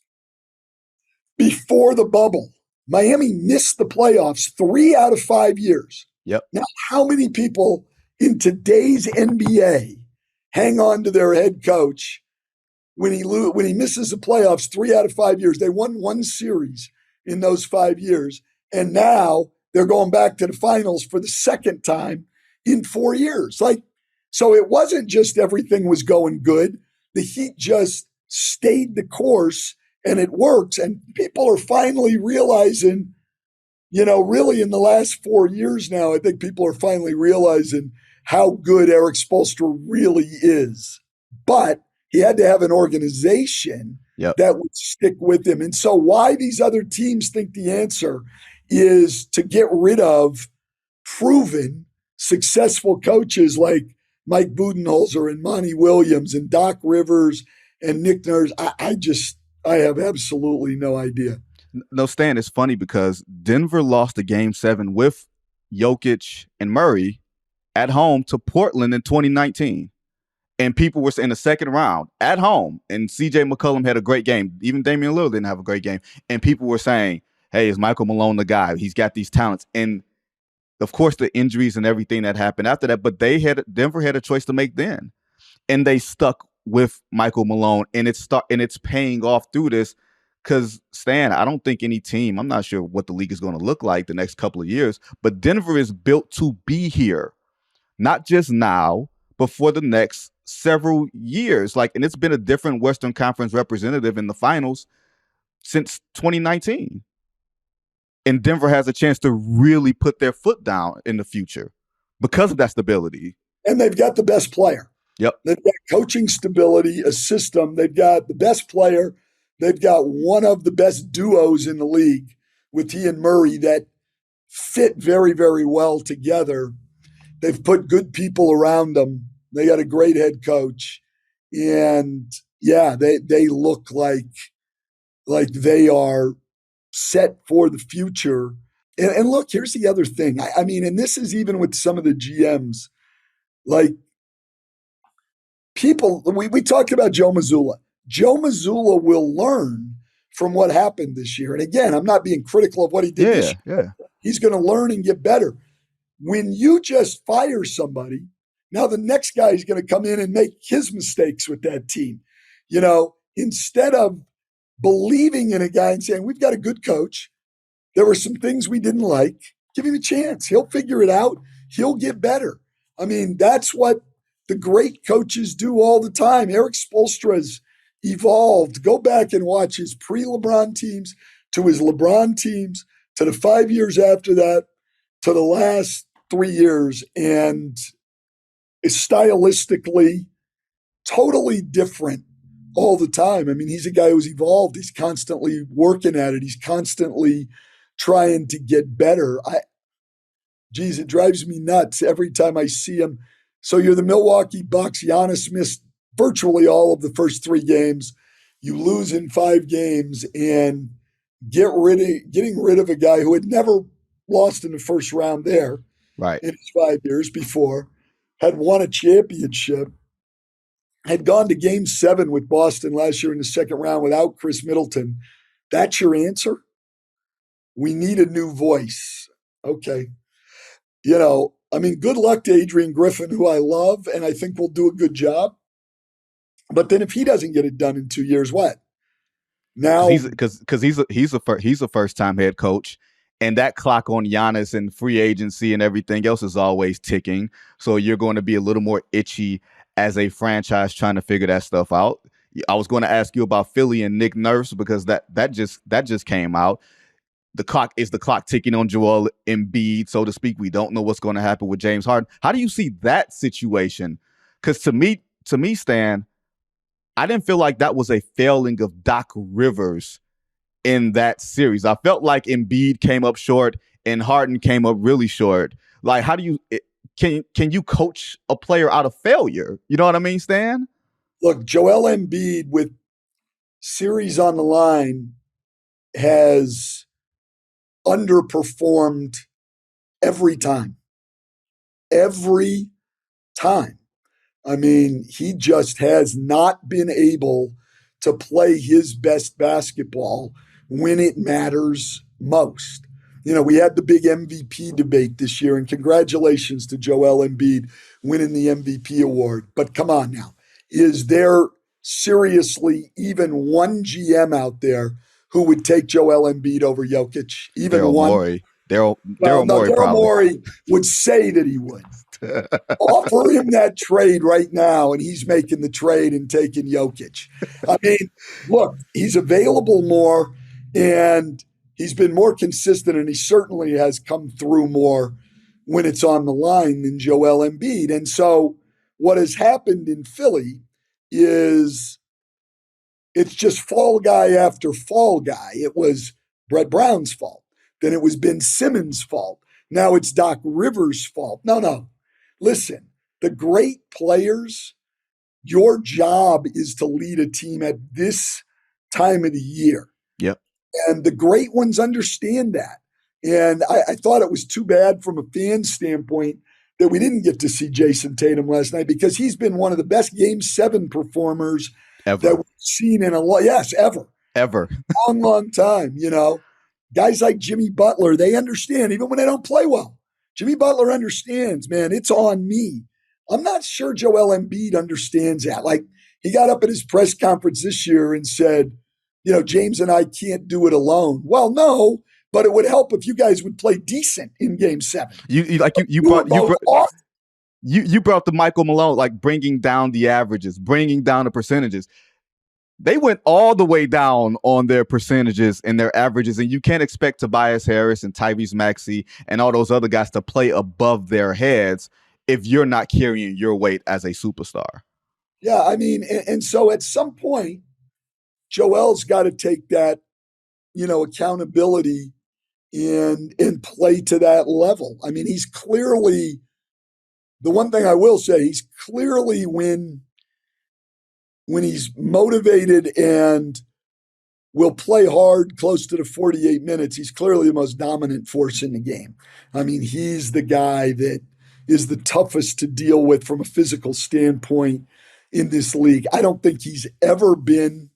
before the bubble, Miami missed the playoffs 3 out of 5 years. Yep. Now, how many people in today's NBA hang on to their head coach when he misses the playoffs 3 out of 5 years? They won one series in those 5 years, and now they're going back to the finals for the second time in 4 years. So it wasn't just everything was going good. The Heat just stayed the course and it works. And people are finally realizing, really in the last 4 years now, I think people are finally realizing how good Erik Spoelstra really is. But he had to have an organization that would stick with him. And so why these other teams think the answer is to get rid of proven successful coaches like Mike Budenholzer and Monty Williams and Doc Rivers and Nick Nurse. I have absolutely no idea. No, Stan, it's funny because Denver lost a game 7 with Jokic and Murray at home to Portland in 2019. And people were in the second round at home, and CJ McCollum had a great game. Even Damian Lillard didn't have a great game. And people were saying, hey, is Michael Malone the guy? He's got these talents. And of course, the injuries and everything that happened after that, but Denver had a choice to make then. And they stuck with Michael Malone, and it's paying off through this. Because, Stan, I don't think any team, I'm not sure what the league is going to look like the next couple of years, but Denver is built to be here. Not just now, but for the next several years. And it's been a different Western Conference representative in the finals since 2019. And Denver has a chance to really put their foot down in the future because of that stability. And they've got the best player. Yep. They've got coaching stability, a system. They've got the best player. They've got one of the best duos in the league with he and Murray that fit very, very well together. They've put good people around them. They got a great head coach. And, yeah, they look like they are set for the future. And look, here's the other thing. I mean, and this is even with some of the GMs. People, we talked about Joe Mazzulla. Joe Mazzulla will learn from what happened this year. And again, I'm not being critical of what he did this year. Yeah. He's going to learn and get better. When you just fire somebody, now the next guy is going to come in and make his mistakes with that team. Instead of believing in a guy and saying, we've got a good coach, there were some things we didn't like, give him a chance. He'll figure it out. He'll get better. I mean, that's what the great coaches do all the time. Erik Spoelstra's evolved. Go back and watch his pre-LeBron teams to his LeBron teams to the 5 years after that to the last 3 years, and is stylistically totally different all the time. I mean, he's a guy who's evolved. He's constantly working at it. He's constantly trying to get better. It drives me nuts every time I see him. So you're the Milwaukee Bucks. Giannis missed virtually all of the first 3 games. You lose in 5 games and getting rid of a guy who had never lost in the first round there in his 5 years before, had won a championship, had gone to game 7 with Boston last year in the second round without Chris Middleton. That's your answer? We need a new voice. Okay. Good luck to Adrian Griffin, who I love, and I think will do a good job. But then if he doesn't get it done in 2 years, what? Now, because he's a first-time head coach, and that clock on Giannis and free agency and everything else is always ticking. So you're going to be a little more itchy as a franchise trying to figure that stuff out. I was going to ask you about Philly and Nick Nurse because that just came out. The clock ticking on Joel Embiid, so to speak. We don't know what's going to happen with James Harden. How do you see that situation? Because to me, Stan, I didn't feel like that was a failing of Doc Rivers in that series. I felt like Embiid came up short and Harden came up really short. How do you can you coach a player out of failure? You know what I mean, Stan? Look, Joel Embiid with series on the line has underperformed every time. Every time. I mean, he just has not been able to play his best basketball when it matters most. We had the big MVP debate this year, and congratulations to Joel Embiid winning the MVP award. But come on now. Is there seriously even one GM out there who would take Joel Embiid over Jokic? Even Daryl one? Morey. Daryl Morey probably would say that he would. Offer him that trade right now, and he's making the trade and taking Jokic. I mean, look, he's available more, and he's been more consistent, and he certainly has come through more when it's on the line than Joel Embiid. And so what has happened in Philly is it's just fall guy after fall guy. It was Brett Brown's fault. Then it was Ben Simmons' fault. Now it's Doc Rivers' fault. No. Listen, the great players, your job is to lead a team at this time of the year. Yep. And the great ones understand that. And I thought it was too bad from a fan standpoint that we didn't get to see Jason Tatum last night, because he's been one of the best Game 7 performers Ever. that we've seen in ever. Long time, Guys like Jimmy Butler, they understand, even when they don't play well. Jimmy Butler understands, man, it's on me. I'm not sure Joel Embiid understands that. Like, he got up at his press conference this year and said, James and I can't do it alone. Well, no, but it would help if you guys would play decent in Game 7. You brought the Michael Malone, like bringing down the averages, bringing down the percentages. They went all the way down on their percentages and their averages, and you can't expect Tobias Harris and Tyrese Maxey and all those other guys to play above their heads if you're not carrying your weight as a superstar. Yeah, I mean, and so at some point, Joel's got to take that, accountability and play to that level. I mean, he's clearly, the one thing I will say, he's clearly when he's motivated and will play hard close to the 48 minutes, he's clearly the most dominant force in the game. I mean, he's the guy that is the toughest to deal with from a physical standpoint in this league. I don't think he's ever in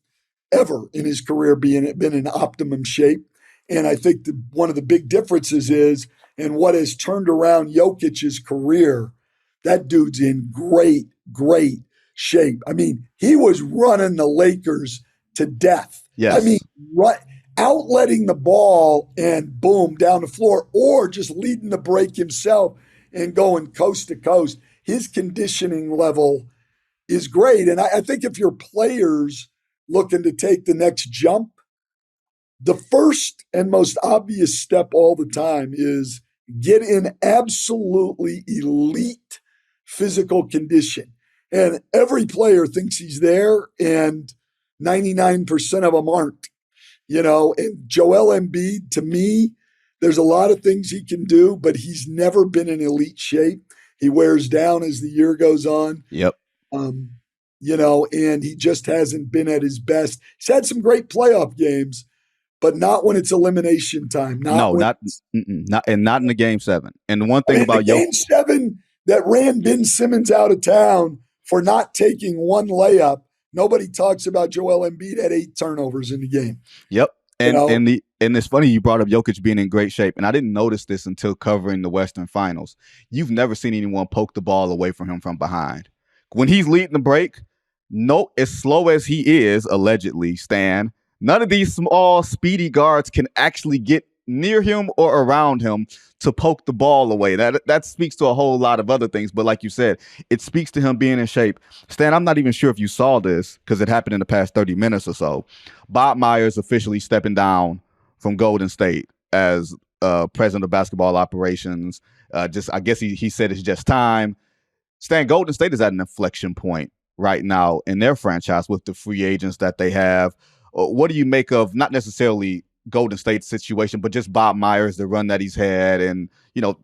his career been in optimum shape. And I think one of the big differences is, and what has turned around Jokic's career, that dude's in great shape. I mean, he was running the Lakers to death. Yes. I mean, outletting the ball and boom, down the floor, or just leading the break himself and going coast to coast. His conditioning level is great. And I think if you're players looking to take the next jump, the first and most obvious step all the time is get in absolutely elite physical condition. And every player thinks he's there, and 99% of them aren't. And Joel Embiid, to me, there's a lot of things he can do, but he's never been in elite shape. He wears down as the year goes on. Yep. And he just hasn't been at his best. He's had some great playoff games, but not when it's elimination time. Not in the Game 7. And the one thing about Game 7 that ran Ben Simmons out of town for not taking one layup, nobody talks about Joel Embiid had 8 turnovers in the game. Yep. And it's funny you brought up Jokic being in great shape, and I didn't notice this until covering the Western Finals. You've never seen anyone poke the ball away from him from behind. When he's leading the break, as slow as he is, allegedly, Stan, none of these small, speedy guards can actually get near him or around him to poke the ball away. That speaks to a whole lot of other things, but like you said, it speaks to him being in shape. Stan, I'm not even sure if you saw this because it happened in the past 30 minutes or so. Bob Myers officially stepping down from Golden State as president of basketball operations. I guess he said it's just time. Stan, Golden State is at an inflection point right now in their franchise with the free agents that they have. What do you make of not necessarily Golden State situation, but just Bob Myers, the run that he's had? And,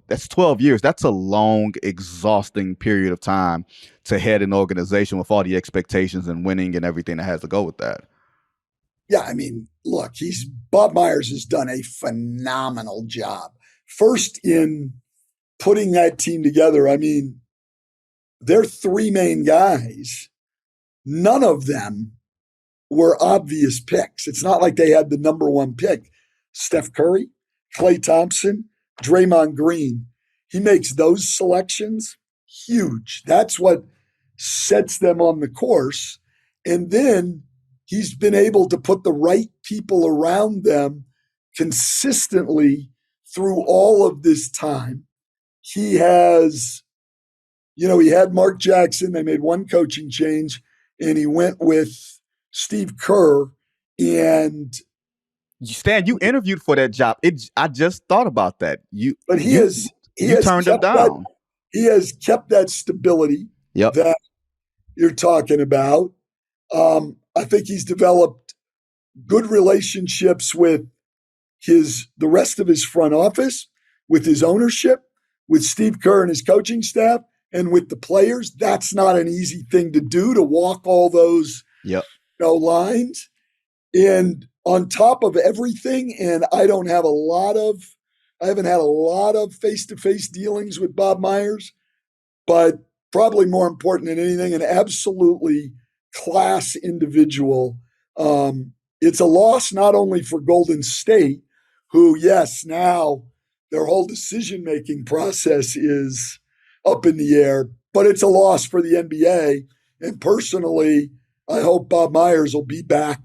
that's 12 years. That's a long, exhausting period of time to head an organization with all the expectations and winning and everything that has to go with that. Yeah, I mean, look, Bob Myers has done a phenomenal job. First, in putting that team together, I mean, their 3 main guys, none of them were obvious picks. It's not like they had the number 1 pick. Steph Curry, Klay Thompson, Draymond Green. He makes those selections huge. That's what sets them on the course. And then he's been able to put the right people around them consistently through all of this time. He has he had Mark Jackson. They made one coaching change, and he went with Steve Kerr. And Stan, you interviewed for that job. I just thought about that. You turned him down. He has kept that stability Yep. that you're talking about. I think he's developed good relationships with the rest of his front office, with his ownership, with Steve Kerr and his coaching staff, and with the players. That's not an easy thing to do, to walk all those lines. And on top of everything, and I haven't had a lot of face-to-face dealings with Bob Myers, but probably more important than anything, an absolutely class individual. It's a loss not only for Golden State, who, yes, now their whole decision-making process is up in the air, but it's a loss for the NBA. And personally, I hope Bob Myers will be back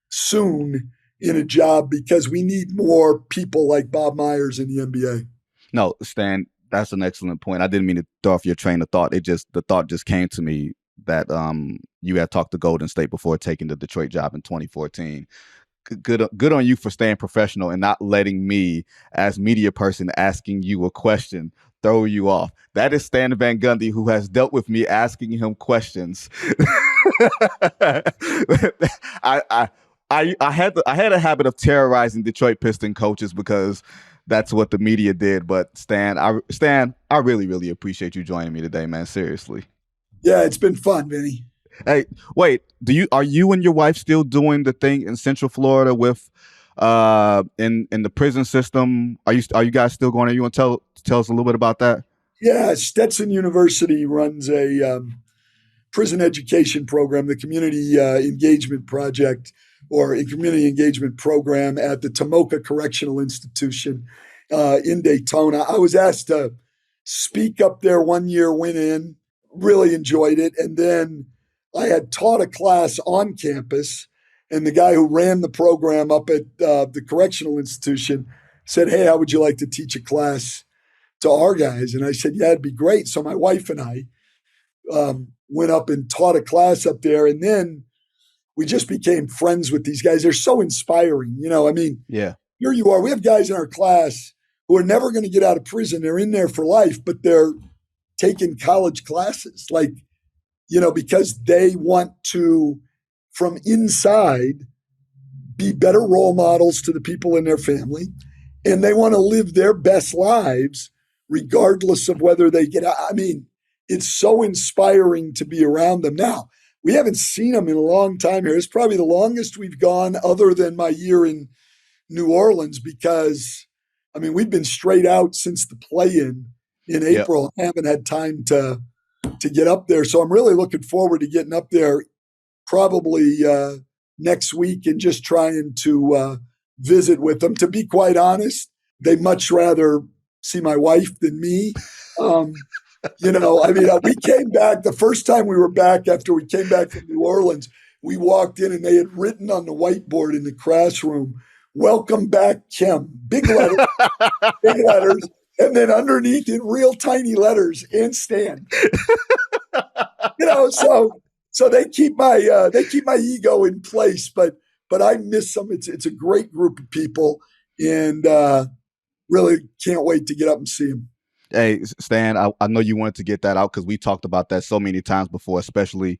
soon in a job, because we need more people like Bob Myers in the NBA. No, Stan, that's an excellent point. I didn't mean to throw off your train of thought. The thought just came to me that you had talked to Golden State before taking the Detroit job in 2014. Good on you for staying professional and not letting me, as media person asking you a question, throw you off. That is Stan Van Gundy, who has dealt with me asking him questions. I had a habit of terrorizing Detroit Piston coaches because that's what the media did. But Stan, I really, really appreciate you joining me today, man. Seriously. Yeah, it's been fun, Vinny. Hey, wait, are you and your wife still doing the thing in Central Florida with in the prison system? Are you guys still going? Are you want to tell us a little bit about that? Yeah, Stetson University runs a prison education program, the community engagement project, or a community engagement program at the Tomoka Correctional Institution in Daytona. I was asked to speak up there one year, went in, really enjoyed it. And then I had taught a class on campus, and the guy who ran the program up at the correctional institution said, "Hey, how would you like to teach a class to our guys?" And I said, "Yeah, it'd be great." So my wife and I went up and taught a class up there, and then we just became friends with these guys. They're so inspiring. Yeah. Here you are. We have guys in our class who are never going to get out of prison. They're in there for life, but they're taking college classes, because they want to, from inside, be better role models to the people in their family, and they want to live their best lives regardless of whether they get out. It's so inspiring to be around them. Now, we haven't seen them in a long time here. It's probably the longest we've gone, other than my year in New Orleans, because, we've been straight out since the play-in April. Yep. Haven't had time to get up there. So I'm really looking forward to getting up there probably next week and just trying to visit with them. To be quite honest, they much rather see my wife than me. We came back, the first time we were back after we came back from New Orleans, we walked in and they had written on the whiteboard in the classroom, "Welcome back, Kim." Big letters, and then underneath in real tiny letters, "and Stan." So they keep my ego in place, but I miss them. It's a great group of people, and really can't wait to get up and see them. Hey, Stan, I know you wanted to get that out because we talked about that so many times before, especially,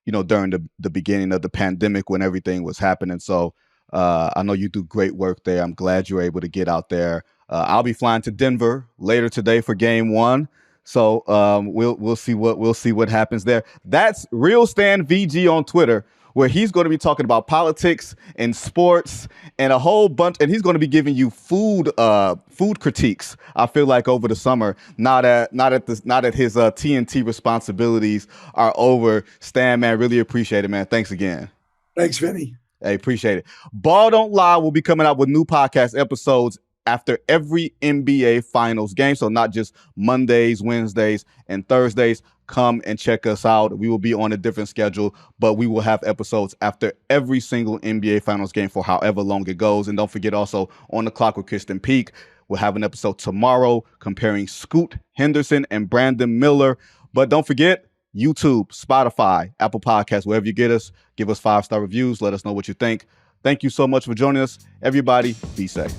during the beginning of the pandemic when everything was happening. So I know you do great work there. I'm glad you're able to get out there. I'll be flying to Denver later today for Game 1. So we'll see what happens there. That's Real Stan VG on Twitter, where he's going to be talking about politics and sports and a whole bunch, and he's going to be giving you food critiques. I feel like over the summer, not at his TNT responsibilities are over. Stan, man, really appreciate it, man. Thanks again. Thanks, Vinny. Hey, appreciate it. Ball Don't Lie will be coming out with new podcast episodes after every NBA Finals game. So not just Mondays, Wednesdays, and Thursdays. Come and check us out. We will be on a different schedule, but we will have episodes after every single NBA Finals game for however long it goes. And don't forget, also On the Clock with Kristen Peak, we'll have an episode tomorrow comparing Scoot Henderson and Brandon Miller. But don't forget, YouTube, Spotify, Apple Podcasts, wherever you get us, give us 5-star reviews. Let us know what you think. Thank you so much for joining us. Everybody, be safe.